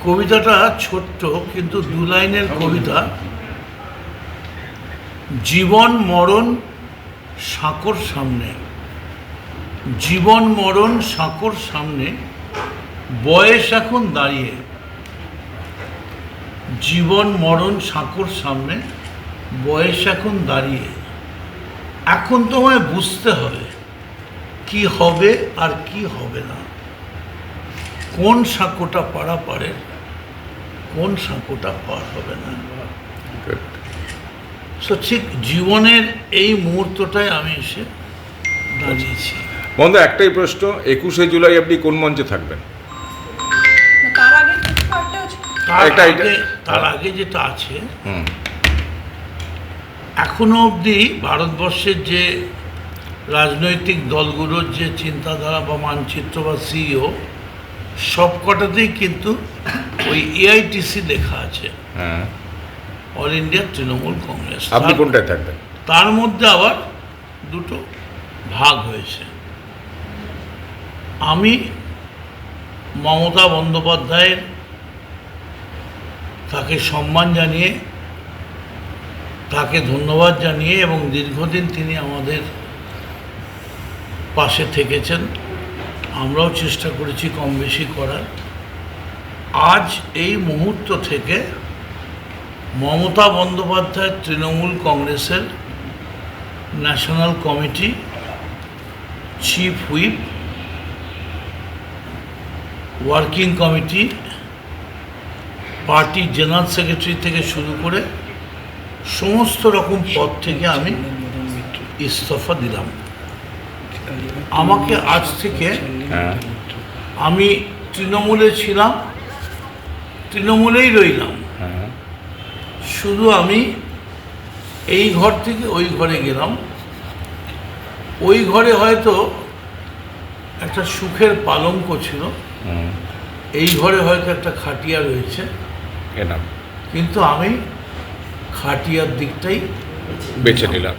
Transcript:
কবিতাটা ছোট্ট কিন্তু দু লাইনের কবিতা। জীবন মরণ সাঁকোর সামনে, জীবন মরণ সাঁকোর সামনে, বয়স এখন দাঁড়িয়ে। জীবন মরণ সাঁকোর সামনে, বয়স এখন দাঁড়িয়ে। এখন তোমায় বুঝতে হবে কি হবে আর কি হবে না, কোন সাঁকোটা পারা পারে, কোন সাঁকোটা পার হবে না। সো ঠিক জীবনের এই মুহূর্তটায় আমি এসে দাঁড়িয়েছি। বন্ধু, একটাই প্রশ্ন, 21শে জুলাই আপনি কোন মঞ্চে থাকবেন? তার আগে যেটা আছে, এখনো অবধি ভারতবর্ষের যে রাজনৈতিক দলগুলোর যে চিন্তাধারা বা মানচিত্র বা সিইও সবকটাতেই কিন্তু ওই এআইটিসি লেখা আছে, অল ইন্ডিয়া তৃণমূল কংগ্রেস। আপনি কোনটায় থাকবেন? তার মধ্যে আবার দুটো ভাগ হয়েছে। আমি মমতা বন্দ্যোপাধ্যায়ের তাকে সম্মান জানিয়ে, তাকে ধন্যবাদ জানিয়ে, এবং দীর্ঘদিন তিনি আমাদের পাশে থেকেছেন, আমরাও চেষ্টা করেছি কম বেশি করার। আজ এই মুহূর্ত থেকে মমতা বন্দ্যোপাধ্যায় তৃণমূল কংগ্রেসের national committee, chief whip, working committee, party general secretary থেকে শুরু করে সমস্ত রকম পদ থেকে আমি ইস্তফা দিলাম। আমাকে আজ থেকে, আমি তৃণমূলে ছিলাম, তৃণমূলেই রইলাম, শুধু আমি এই ঘর থেকে ওই ঘরে গেলাম। ওই ঘরে হয়তো একটা সুখের পালঙ্ক ছিল, এই ঘরে হয়তো একটা খাটিয়া রয়েছে, কিন্তু আমি খাটিয়ার দিকটাই বেছে নিলাম।